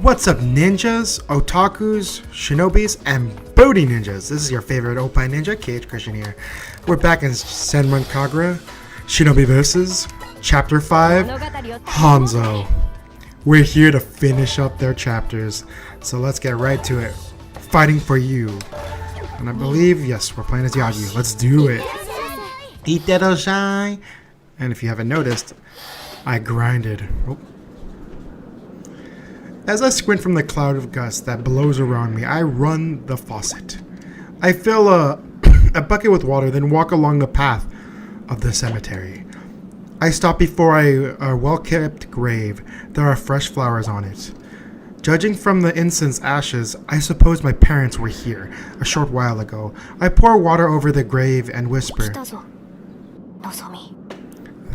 What's up, ninjas, otakus, shinobis, and booty ninjas? This is your favorite Opine Ninja, KH Christian here. We're back in Senran Kagura, Shinobi vs. Chapter 5, Hanzo. We're here to finish up their chapters, so let's get right to it. Fighting for you. And I believe, yes, we're playing as Yagyu. Let's do it. Eat that Oshai. And if you haven't noticed, I grinded. Oh. As I squint from the cloud of gust that blows around me, I run the faucet. I fill a bucket with water, then walk along the path of the cemetery. I stop before a well-kept grave. There are fresh flowers on it. Judging from the incense ashes, I suppose my parents were here a short while ago. I pour water over the grave and whisper.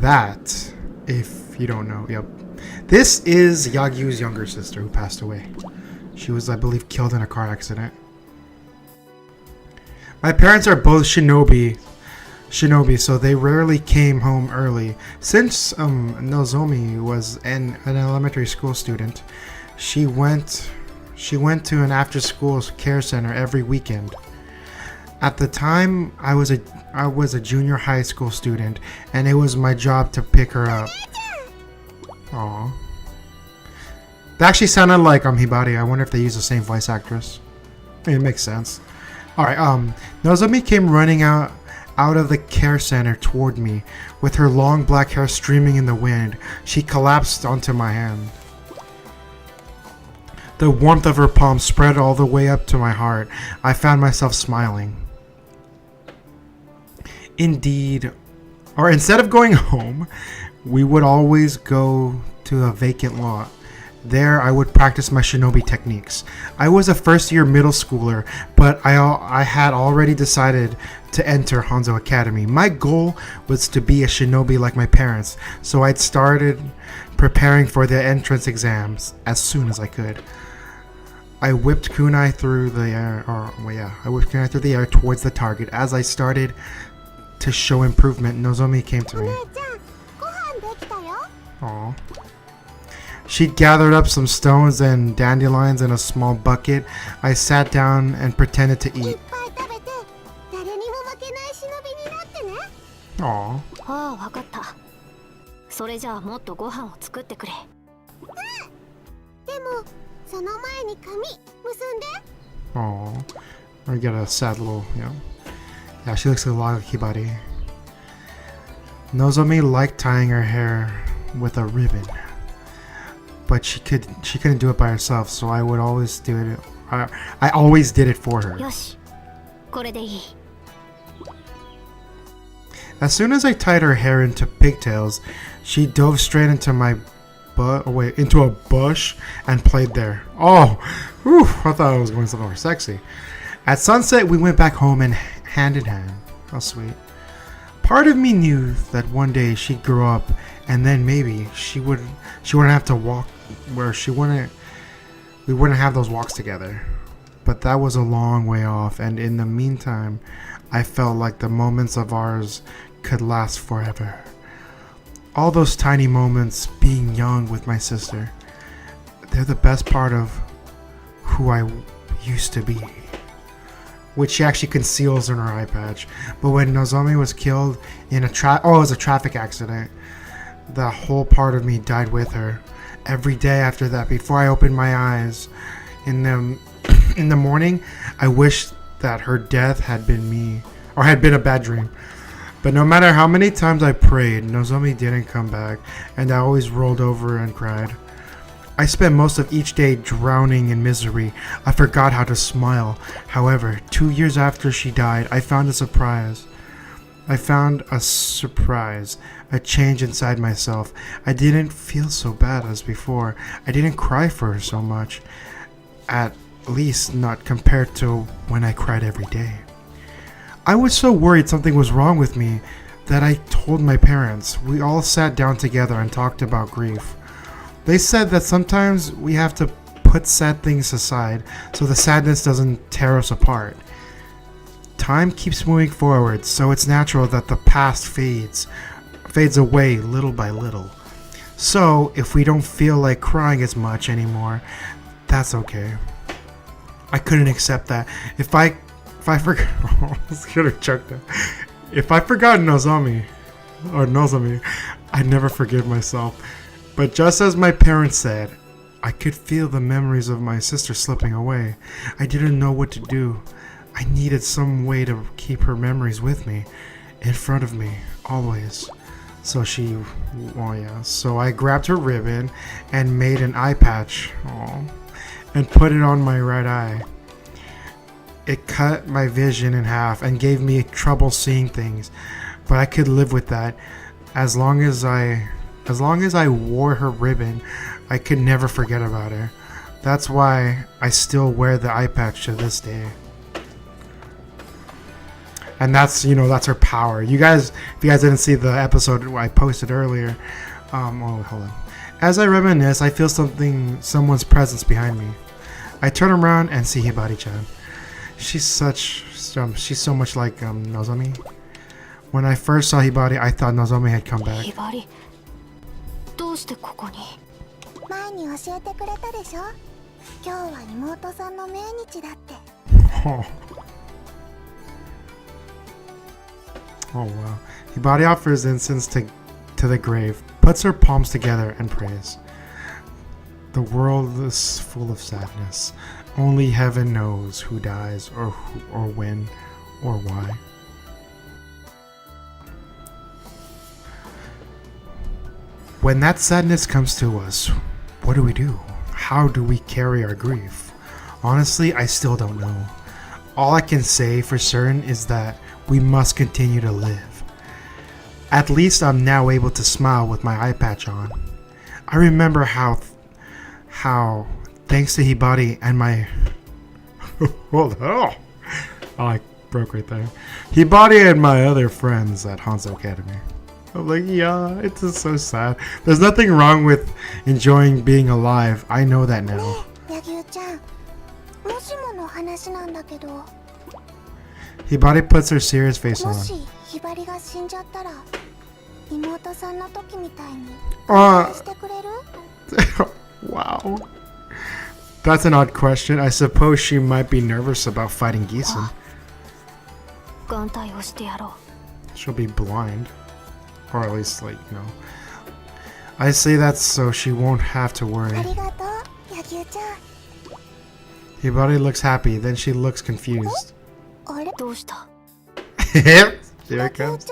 That, if you don't know, yep. This is Yagyu's younger sister who passed away. She was, I believe, killed in a car accident. My parents are both shinobi, so they rarely came home early. Since Nozomi was an elementary school student, she went to an after-school care center every weekend. At the time, I was a junior high school student, and it was my job to pick her up. Aww. That actually sounded like Hibari. I wonder if they use the same voice actress. It makes sense. Alright, Nozomi came running out of the care center toward me. With her long black hair streaming in the wind, she collapsed onto my hand. The warmth of her palm spread all the way up to my heart. I found myself smiling. Instead of going home, we would always go to a vacant lot. There, I would practice my shinobi techniques. I was a first-year middle schooler, but I had already decided to enter Hanzo Academy. My goal was to be a shinobi like my parents, so I'd started preparing for the entrance exams as soon as I could. I whipped kunai through the air, towards the target. As I started to show improvement, Nozomi came to me. Aww. She'd gathered up some stones and dandelions in a small bucket. I sat down and pretended to eat. Aww. Aww. I get a sad little, Yeah, she looks a lot like Hibari. Nozomi liked tying her hair with a ribbon, but she couldn't do it by herself, so I would always do it. I always did it for her. As soon as I tied her hair into pigtails, she dove straight into into a bush and played there. Oh, whew, I thought I was going somewhere sexy. At sunset, we went back home and hand in hand. How sweet. Part of me knew that one day she'd grow up, and then maybe she wouldn't have to walk where we wouldn't have those walks together. But that was a long way off, and in the meantime, I felt like the moments of ours could last forever. All those tiny moments being young with my sister, they're the best part of who I used to be. Which she actually conceals in her eye patch. But when Nozomi was killed in it was a traffic accident, the whole part of me died with her. Every day after that, before I opened my eyes in the morning, I wished that her death had been me, or had been a bad dream. But no matter how many times I prayed, Nozomi didn't come back, and I always rolled over and cried. I spent most of each day drowning in misery. I forgot how to smile. However, 2 years after she died, I found a surprise. A change inside myself. I didn't feel so bad as before. I didn't cry for her so much. At least not compared to when I cried every day. I was so worried something was wrong with me that I told my parents. We all sat down together and talked about grief. They said that sometimes we have to put sad things aside so the sadness doesn't tear us apart. Time keeps moving forward, so it's natural that the past fades away little by little. So, if we don't feel like crying as much anymore, that's okay. I couldn't accept that. If I forgot, if I forgot Nozomi, I'd never forgive myself. But just as my parents said, I could feel the memories of my sister slipping away. I didn't know what to do. I needed some way to keep her memories with me, in front of me, always. So I grabbed her ribbon and made an eye patch, and put it on my right eye. It cut my vision in half and gave me trouble seeing things, but I could live with that. As long as I wore her ribbon, I could never forget about her. That's why I still wear the eye patch to this day. And that's her power. If you guys didn't see the episode I posted earlier, hold on. As I reminisce, I feel someone's presence behind me. I turn around and see Hibari-chan. She's so much like Nozomi. When I first saw Hibari, I thought Nozomi had come back. Hibari, どうしてここに? 前に教えてくれたでしょ? 今日は妹さんの命日だって. Oh wow. Hibari offers incense to the grave, puts her palms together and prays. The world is full of sadness. Only heaven knows who dies or when or why. When that sadness comes to us, what do? How do we carry our grief? Honestly, I still don't know. All I can say for certain is that we must continue to live. At least I'm now able to smile with my eye patch on. I remember how thanks to Hibari and my I broke right there. Hibari and my other friends at Hanzo Academy. I'm like, yeah, it's just so sad. There's nothing wrong with enjoying being alive. I know that now. Yagyu-chan, もしもの話なんだけど. Hibari puts her serious face on. もしHibariが死んじゃったら、妹さんの時みたいにしてくれる? Wow. That's an odd question. I suppose she might be nervous about fighting Gisen. She'll be blind. Or at least, I say that so she won't have to worry. Hibari looks happy, then she looks confused. Here it comes.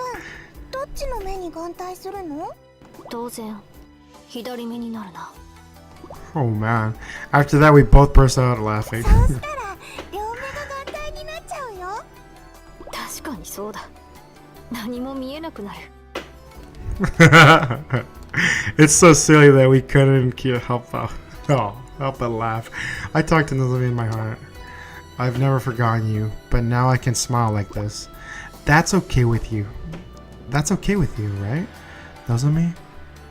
Oh man. After that we both burst out laughing. It's so silly that we couldn't help but laugh. I talked to Nozomi in my heart. I've never forgotten you, but now I can smile like this. That's okay with you. That's okay with you, right? Nozomi?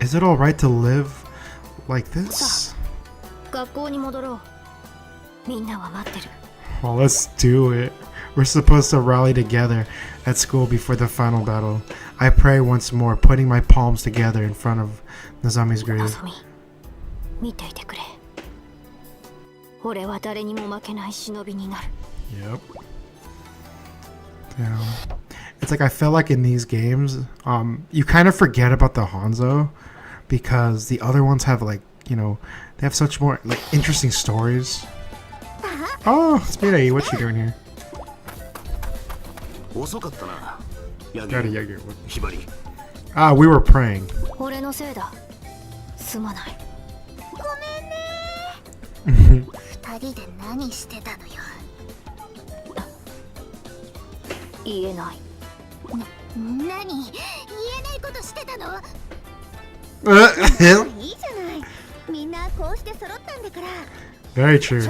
Is it alright to live like this? Well, let's do it. We're supposed to rally together at school before the final battle. I pray once more, putting my palms together in front of Nozomi's grave. Yep. Yeah. It's like I feel like in these games, you kind of forget about the Hanzo because the other ones have they have such more interesting stories. Oh, Speedy, what you doing here? Yagyu. Ah, we were praying. Very true.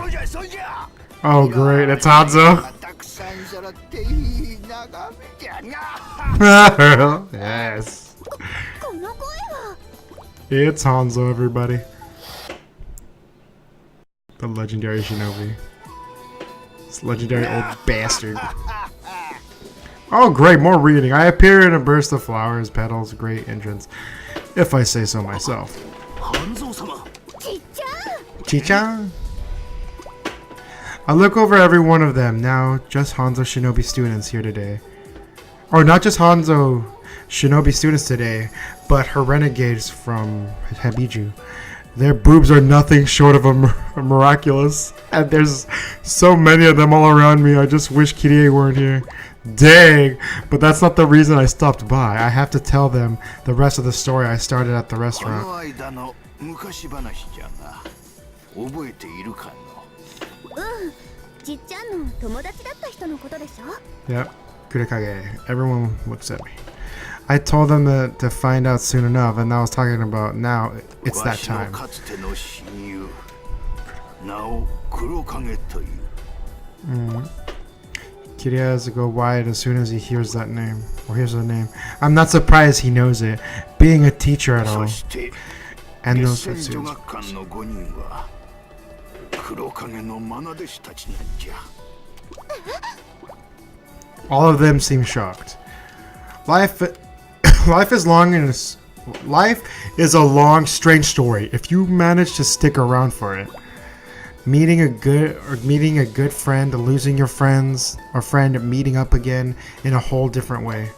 Oh great, it's Hanzo. Yes. It's Hanzo, everybody. The legendary Shinobi. This legendary old bastard. Oh, great, more reading. I appear in a burst of flowers, petals, great entrance, if I say so myself. Chichan? I look over every one of them. Now, just Hanzo Shinobi students here today. Or not just Hanzo Shinobi students today, but her renegades from Habiju. Their boobs are nothing short of miraculous. And there's so many of them all around me. I just wish Kirie weren't here. Dang, but that's not the reason I stopped by. I have to tell them the rest of the story I started at the restaurant. Yep, Kurekage. Everyone looks at me. I told them to find out soon enough, and I was talking about now it's that time. Kirie has to go wide as soon as he hears that name, or hears the name. I'm not surprised he knows it, being a teacher at all. And those tattoos. All of them seem shocked. Life is a long, strange story if you manage to stick around for it. Meeting a good friend, losing your friends or friend, meeting up again in a whole different way.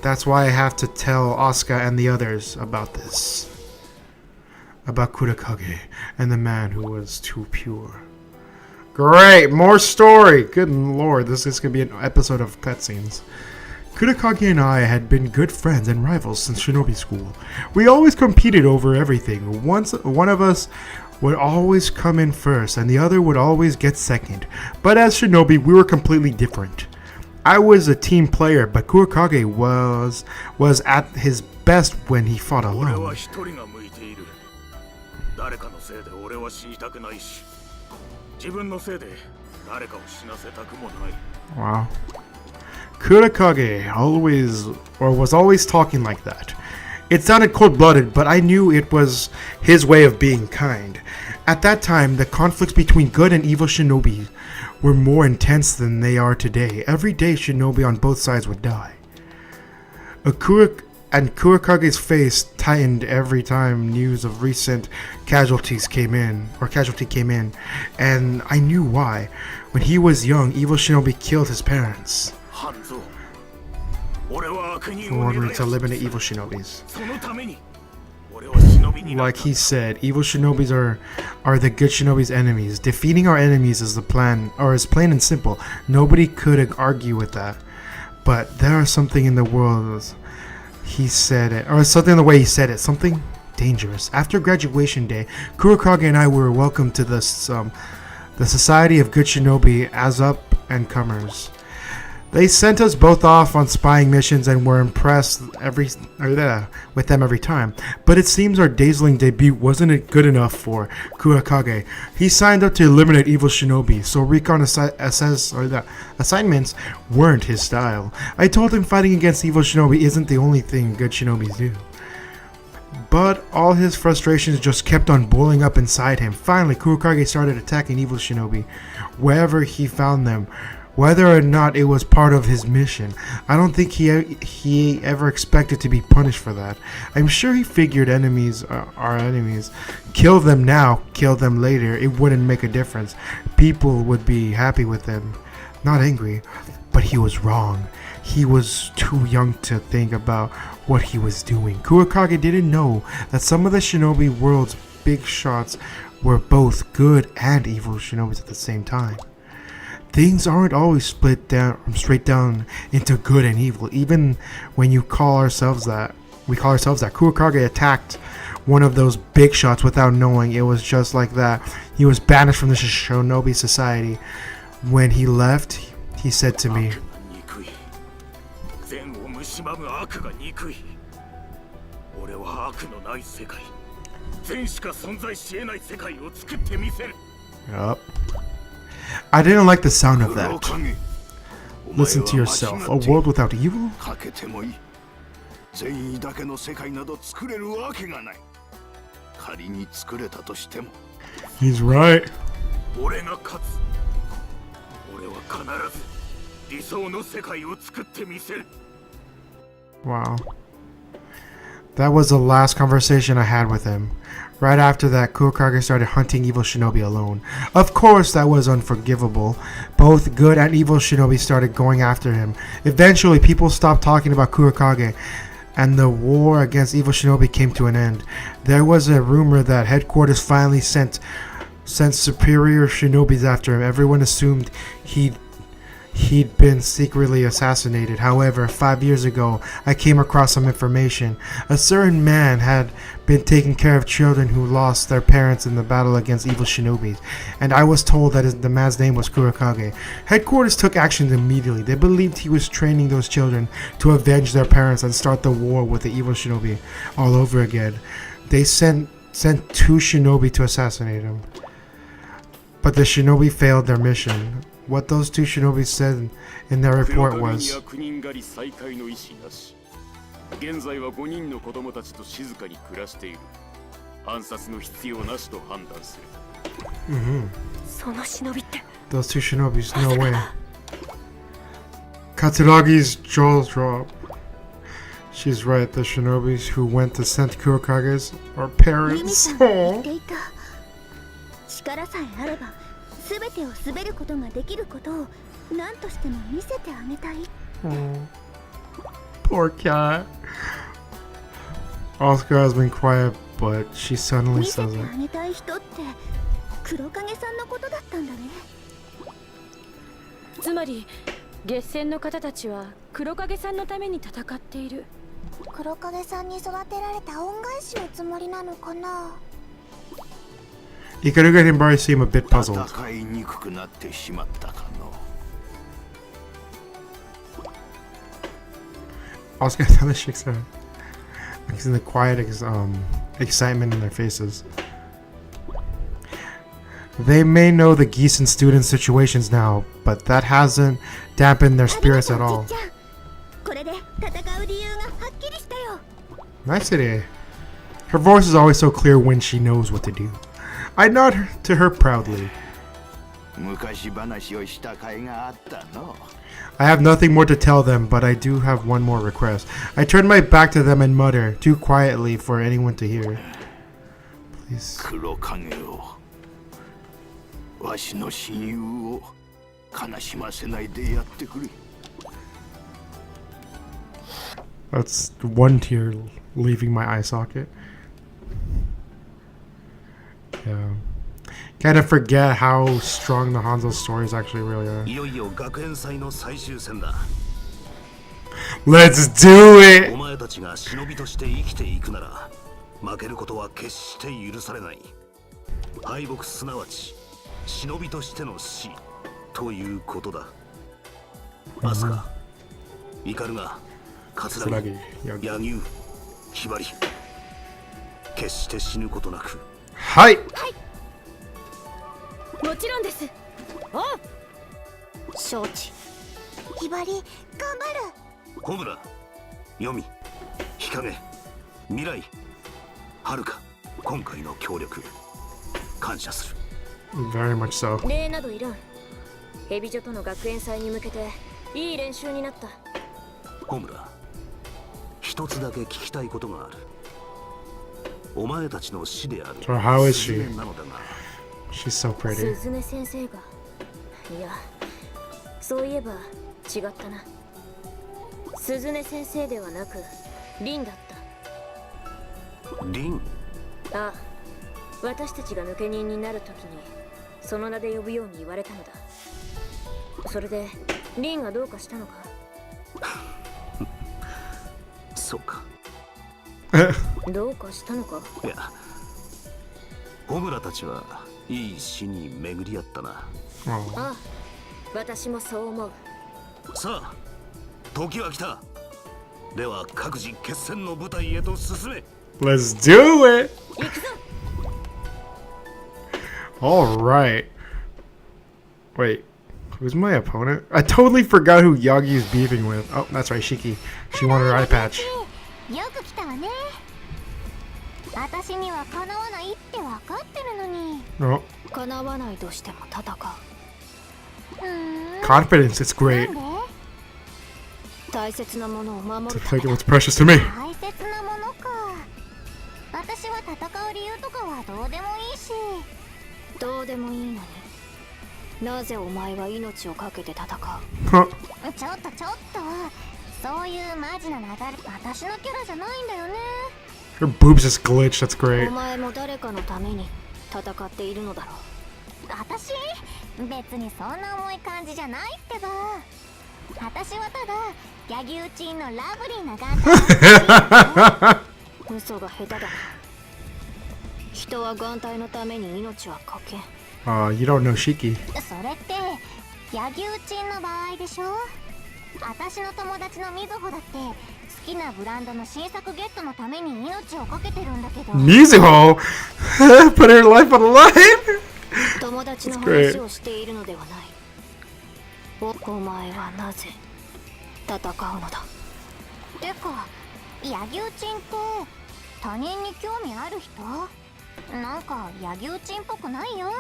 That's why I have to tell Asuka and the others about this. About Kurekage and the man who was too pure. Great, more story. Good lord, this is gonna be an episode of cutscenes. Kurekage and I had been good friends and rivals since Shinobi school. We always competed over everything. Once one of us would always come in first and the other would always get second. But as Shinobi, we were completely different. I was a team player, but Kurekage was at his best when he fought alone. Wow. Kurekage was always talking like that. It sounded cold-blooded, but I knew it was his way of being kind. At that time, the conflicts between good and evil shinobi were more intense than they are today. Every day, shinobi on both sides would die. Kurekage's face tightened every time news of recent casualty came in, and I knew why. When he was young, evil shinobi killed his parents in order to eliminate evil shinobis. Like he said, evil shinobis are the good shinobi's enemies. Defeating our enemies is the plan, or is plain and simple. Nobody could argue with that. But there is something in the world, he said it, or something in the way he said it, something dangerous. After graduation day, Kurekage and I were welcomed to the Society of Good Shinobi as up and comers. They sent us both off on spying missions and were impressed with them every time. But it seems our dazzling debut wasn't good enough for Kurekage. He signed up to eliminate evil shinobi, so recon assignments weren't his style. I told him fighting against evil shinobi isn't the only thing good shinobis do. But all his frustrations just kept on boiling up inside him. Finally, Kurekage started attacking evil shinobi wherever he found them, whether or not it was part of his mission. I don't think he ever expected to be punished for that. I'm sure he figured enemies are enemies. Kill them now, kill them later. It wouldn't make a difference. People would be happy with him, not angry. But he was wrong. He was too young to think about what he was doing. Kurekage didn't know that some of the shinobi world's big shots were both good and evil shinobis at the same time. Things aren't always straight down into good and evil. Even when we call ourselves that. Kurekage attacked one of those big shots without knowing. It was just like that. He was banished from the Shinobi Society. When he left, he said to me, yup. I didn't like the sound of that. Listen to yourself. A world without evil? He's right. 俺が勝つ。俺は必ず理想の世界を作ってみせる。 Wow. That was the last conversation I had with him. Right after that, Kurokage started hunting evil shinobi alone. Of course, that was unforgivable. Both good and evil shinobi started going after him. Eventually, people stopped talking about Kurokage, and the war against evil shinobi came to an end. There was a rumor that headquarters finally sent superior shinobis after him. Everyone assumed he'd been secretly assassinated. However, 5 years ago, I came across some information. A certain man had been taking care of children who lost their parents in the battle against evil shinobis, and I was told that the man's name was Kurokage. Headquarters took action immediately. They believed he was training those children to avenge their parents and start the war with the evil shinobi all over again. They sent 2 shinobi to assassinate him, but the shinobi failed their mission. What those 2 shinobi said in their report was, 現在は5人の子供たちと静かに暮らしている。暗殺の必要なしと判断する。その忍びって those 2 shinobis, no way. Katsuragi's jaw drop. She's right, the shinobis who went to send Kurokage's are ユミ parents. さんが言っ Oh. ていた。力さえあれば全てを滑ることができることを何としても見せてあげたい。 Poor cat. Asuka has been quiet, but she suddenly 見せ says て it. あげたい人って黒影さんのことだったんだね。つまり月戦の方たちは黒影さんのために戦っている。黒影さんに育てられた恩返しのつもりなのかな。 Ikaruga and Himbari seem a bit puzzled. 戦いにくくなってしまったかの。 Asuka and the chicks are in the quiet excitement in their faces. They may know the Gießen students' situations now, but that hasn't dampened their spirits at all. これで戦う理由がはっきりしたよ。 Nice today. Her voice is always so clear when she knows what to do. I nod to her proudly. 昔話をした甲斐があったの。 I have nothing more to tell them, but I do have one more request. I turn my back to them and mutter, too quietly for anyone to hear. Please. 黒影を、わしの親友を悲しませないでやってくれ。 That's one tear leaving my eye socket. Yeah. Kind of forget how strong the Hanzo stories actually really are. いよいよ学園祭の最終戦だ。 Let's do お it! 前たちが忍びとして生きていくなら、負けることは決して許されない。敗北すなわち忍びとしての死ということだ。アスカ、イカルガ、カツラギ、Yagyu. ヤギュウ、ヒバリ、決して死ぬことなく。はい! もちろんです。おう。承知。ひばり、頑張る。ホムラ、ヨミ、日陰、未来、はるか、今回の協力感謝する。 Very much so. 礼などいらん。ヘビ女との学園祭に向けていい練習になった。ホムラ、一つだけ聞きたいことがある。お前たちの師である。 So how is she? なのだが。 She's so pretty. 鈴音先生が、いや、そういえば違ったな。鈴音先生ではなくリンだった。リン？ああ、私たちが抜け人になるときにその名で呼ぶように言われたのだ。それでリンがどうかしたのか？そうか。どうかしたのか？いや、ホムラたちはいい死に巡り合ったな。Oh. ああ、私もそう思う。さあ、時は来た。では各自決戦の舞台へと進め。 Let's do it! 行くぞ。 Alright. Wait, who's my opponent? I totally forgot who Yagyu's beefing with. Oh, that's right, Shiki. She wanted her eye patch. よく来たわね。私にはかなわないって分かってるのに。 Oh, 叶わないとしても戦う。 confidence, it's great. なんで大切なものを守 To る。 take what's precious to me. 大切なものか。私は戦う理由とかはどうでもいいし。どうでもいいのに、なぜお前は命を懸けて戦う？ Huh. ちょっとそういうマジな流れ私のキャラじゃないんだよね。 Her boobs just glitched, that's お great. 前も誰かのために戦っているのだろ私別にそんな重い感じじゃないってば。私はただギャギューチンのラブリーな眼帯。う。嘘が下手だな。人は眼帯のために命はかけん。 You don't know Shiki. それってギャギューチンの場合でしょ。私の友達のみずほだって好きなブランドの新作ゲットのために命をかけてるんだけど。 Mizuho put her life on the line. 友達の話をしているのではない。お前はなぜ戦うのだ？てかヤギューチンって他人に興味ある人？なんかヤギューチンっぽくないよ。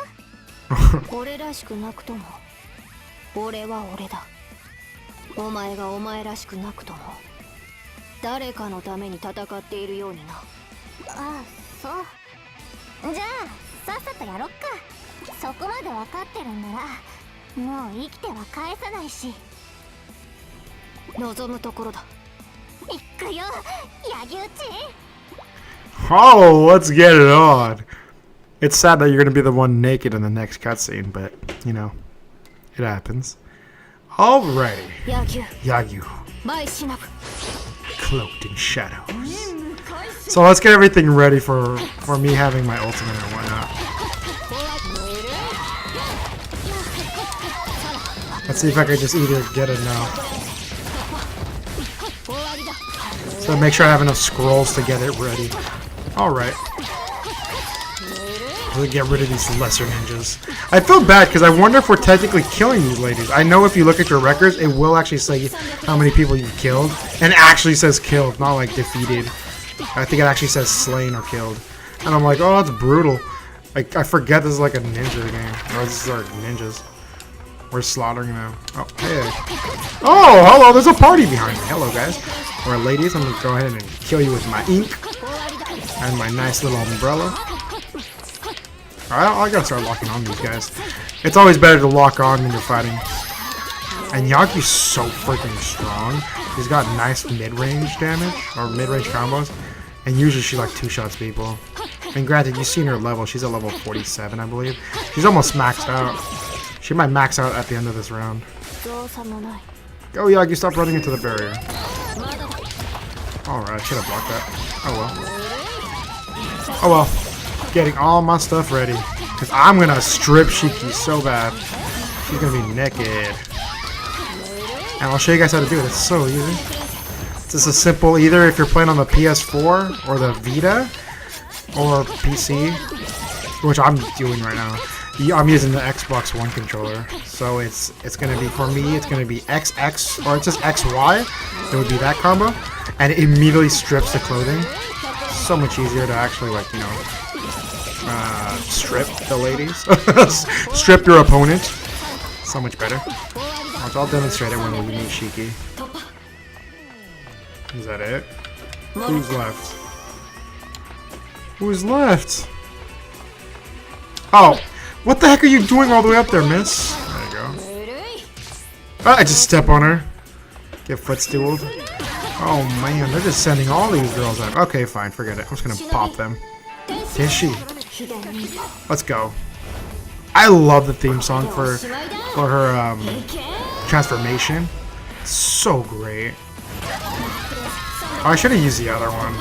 俺らしくなくとも俺は俺だ。お前がお前らしくなくとも誰かのために戦っているようにな。ああ、そう。じゃあさっさとやろっか。そこまで分かってるんならもう生きては返さないし。望むところだ。いくよ、ヤギューチン。 Oh, let's get it on. It's sad that you're gonna be the one naked in the next cutscene, but you know, it happens. Alrighty, 野球 Yagyu, 前しなぶ。 cloaked in shadows. So let's get everything ready for me having my ultimate and whatnot. Let's see if I can just either get it now. So make sure I have enough scrolls to get it ready. Alright. We'll get rid of these lesser ninjas. I feel bad because I wonder if we're technically killing these ladies. I know if you look at your records, it will actually say how many people you've killed. And it actually says killed, not like defeated. I think it actually says slain or killed. And I'm like, oh, that's brutal. Like, I forget this is like a ninja game. Or this is our ninjas. We're slaughtering them. Oh, hey. Oh, hello, there's a party behind me. Hello, guys. Alright, ladies, I'm gonna go ahead and kill you with my ink. And my nice little umbrella. Alright, I gotta start locking on these guys. It's always better to lock on when you're fighting. And Yagyu's so freaking strong. He's got nice mid-range damage, or mid-range combos. And usually she like two-shots people. And granted, you've seen her level. She's at level 47, I believe. She's almost maxed out. She might max out at the end of this round. Go, Yagyu, stop running into the barrier. Alright, I should have blocked that. Oh well. Oh well. Getting all my stuff ready. Because I'm going to strip Shiki so bad. She's going to be naked. And I'll show you guys how to do it. It's so easy. It's just a simple, either if you're playing on the PS4 or the Vita or PC, which I'm doing right now. I'm using the Xbox One controller, so it's gonna be, for me, it's gonna be XX, or it's just XY. It would be that combo, and it immediately strips the clothing. So much easier to actually, like, you know, strip the ladies, strip your opponent. So much better. I'll demonstrate it when we meet Shiki. Is that it? Who's left? Who's left? Oh. What the heck are you doing all the way up there, miss? There you go. Oh, I just step on her. Get footstooled. Oh man, they're just sending all these girls out. Okay, fine, forget it. I'm just gonna pop them. Is she? Let's go. I love the theme song for her transformation. It's so great. Oh, I should have used the other one.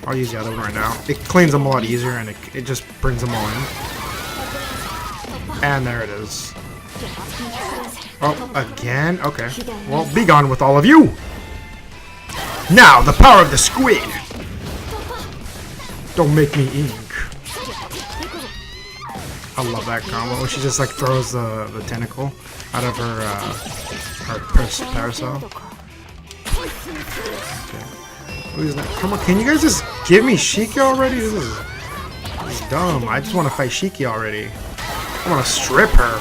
I'll use the other one right now. It cleans them a lot easier and it just brings them all in. And there it is. Oh, again? Okay. Well, be gone with all of you! Now, the power of the squid! Don't make me ink. I love that combo. She just like throws the tentacle out of her parasol. Okay. Who's that? Come on, can you guys just give me Shiki already? This is dumb. I just want to fight Shiki already. I want to strip her.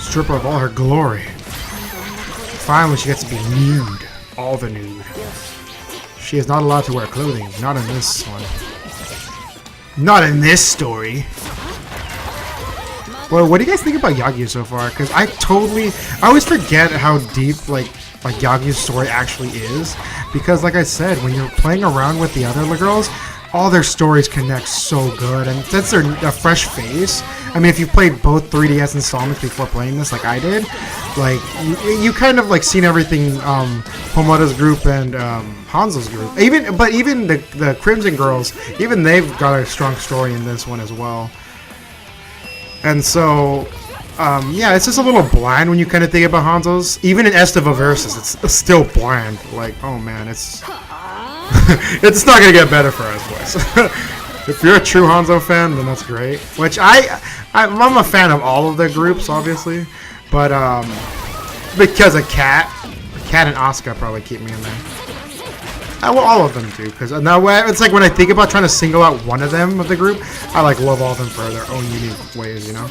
Strip her of all her glory. Finally, she gets to be nude. All the nude. She is not allowed to wear clothing. Not in this one. Not in this story. Well, what do you guys think about Yagyu so far? Because I always forget how deep, like Yagyu's story actually is. Because, like I said, when you're playing around with the other girls, all their stories connect so good. And since they're a fresh face, I mean, if you played both 3DS installments before playing this, like I did, like, you kind of, like, seen everything, Pomoda's group and, Hanzo's group. But even the Crimson Girls, even they've got a strong story in this one as well. And so, yeah, it's just a little bland when you kind of think about Hanzo's. Even in Estiva Versus, it's still bland. Like, oh man, it's it's not gonna get better for us, boys. If you're a true Hanzo fan, then that's great. Which I'm a fan of all of their groups, obviously, but because of Cat and Asuka probably keep me in there. Well, all of them do, because now it's like when I think about trying to single out one of them of the group, I like love all of them for their own unique ways, you know.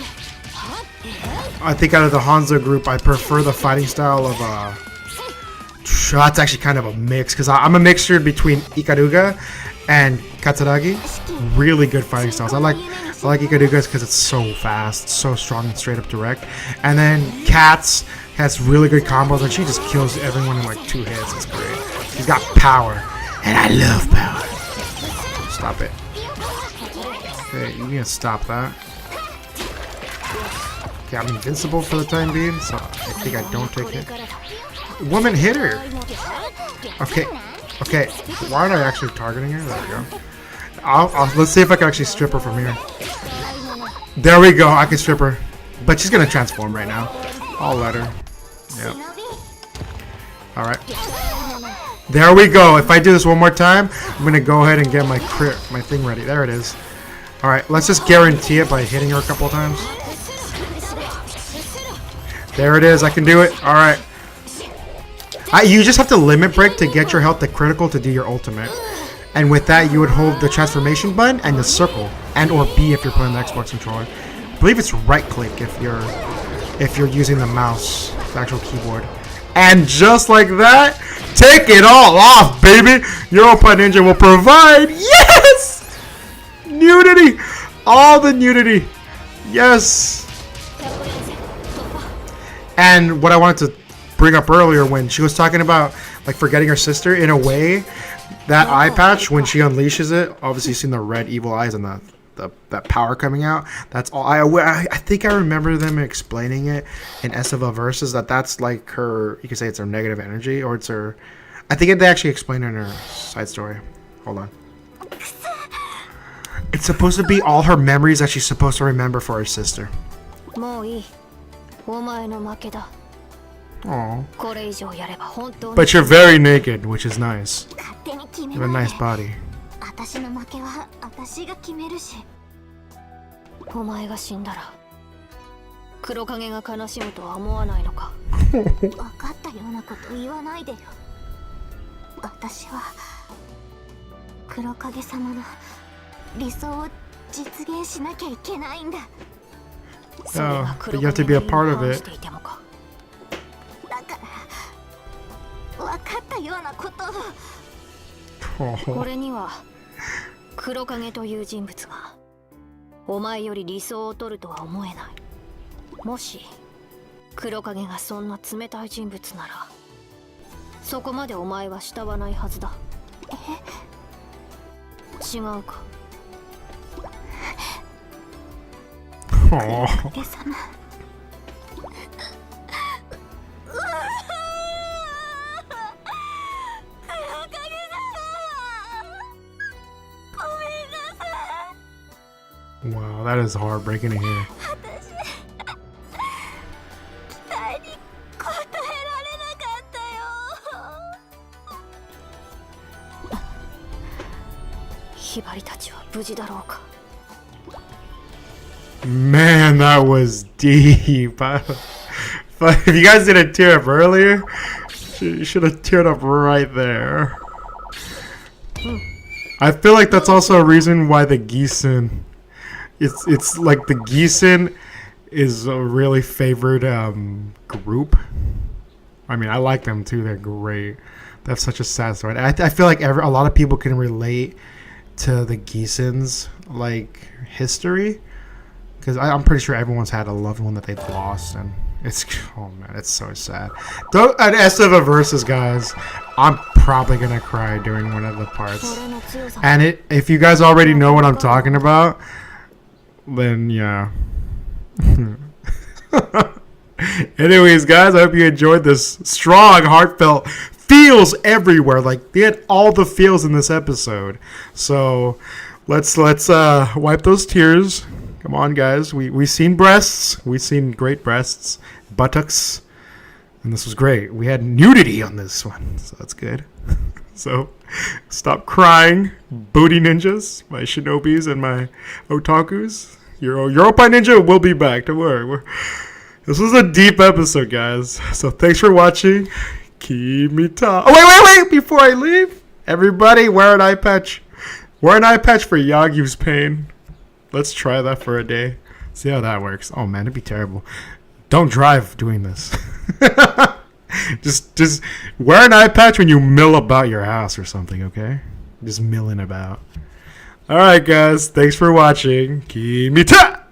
I think out of the Hanzo group, I prefer the fighting style of that's actually kind of a mix, because I'm a mixture between Ikaruga and Katsuragi. Really good fighting styles. I like Ikaruga's because it's so fast, so strong and straight up direct. And then Kat's has really good combos, and she just kills everyone in like 2 hits. It's great. She's got power, and I love power. Stop it. Okay, you need to stop that. Okay, I'm invincible for the time being, so I think I don't take it. Woman hit her! Okay, okay. Why aren't I actually targeting her? There we go. Let's see if I can actually strip her from here. There we go, I can strip her. But she's gonna transform right now. I'll let her. Yep. Alright. There we go. If I do this one more time, I'm gonna go ahead and get my thing ready. There it is. Alright, let's just guarantee it by hitting her a couple of times. There it is, I can do it. Alright. You just have to limit break to get your health to critical to do your ultimate. And with that, you would hold the transformation button and the circle, and or B if you're playing the Xbox controller. I believe it's right click if you're using the mouse, the actual keyboard. And just like that, take it all off, baby! Your Oppa Ninja will provide, yes! Nudity! All the nudity! Yes! And what I wanted to bring up earlier when she was talking about like forgetting her sister, in a way, that eye patch, when she unleashes it, obviously you've seen the red evil eyes and that power coming out. That's all. I think I remember them explaining it in Estiva Versus that's like her. You could say it's her negative energy, or it's her. I think they actually explained it in her side story. Hold on. It's supposed to be all her memories that she's supposed to remember for her sister. Aww. But you're very naked, which is nice. You have a nice body. Oh, but you have to be a part of it. Oh. これには黒影という人物がお前より理想を取るとは思えない。もし黒影がそんな冷たい人物ならそこまでお前は慕わないはずだ。違うか。影様。Wow, that is heartbreaking to hear. Man, that was deep. But if you guys didn't tear up earlier, you should have teared up right there. I feel like that's also a reason why the Gisen, it's like the Gisen is a really favored group. I mean, I like them too. They're great. They have such a sad story. I feel like a lot of people can relate to the Gisen's like history, because I'm pretty sure everyone's had a loved one that they've lost, and it's, oh man, it's so sad. Don't an Esteva versus, guys. I'm probably gonna cry during one of the parts, and if you guys already know what I'm talking about, then yeah. Anyways, guys, I hope you enjoyed this strong, heartfelt feels everywhere. Like, they had all the feels in this episode. So let's wipe those tears. Come on, guys. We seen breasts. We seen great breasts, buttocks, and this was great. We had nudity on this one, so that's good. So stop crying, booty ninjas, my shinobis and my otakus. Your Oppai Ninja will be back. Don't worry. This was a deep episode, guys. So thanks for watching. Kimita. Oh, wait. Before I leave, everybody wear an eye patch. Wear an eye patch for Yagyu's pain. Let's try that for a day. See how that works. Oh, man, it'd be terrible. Don't drive doing this. just wear an eye patch when you mill about your house or something, okay? Just milling about. All right, guys. Thanks for watching. Kimita.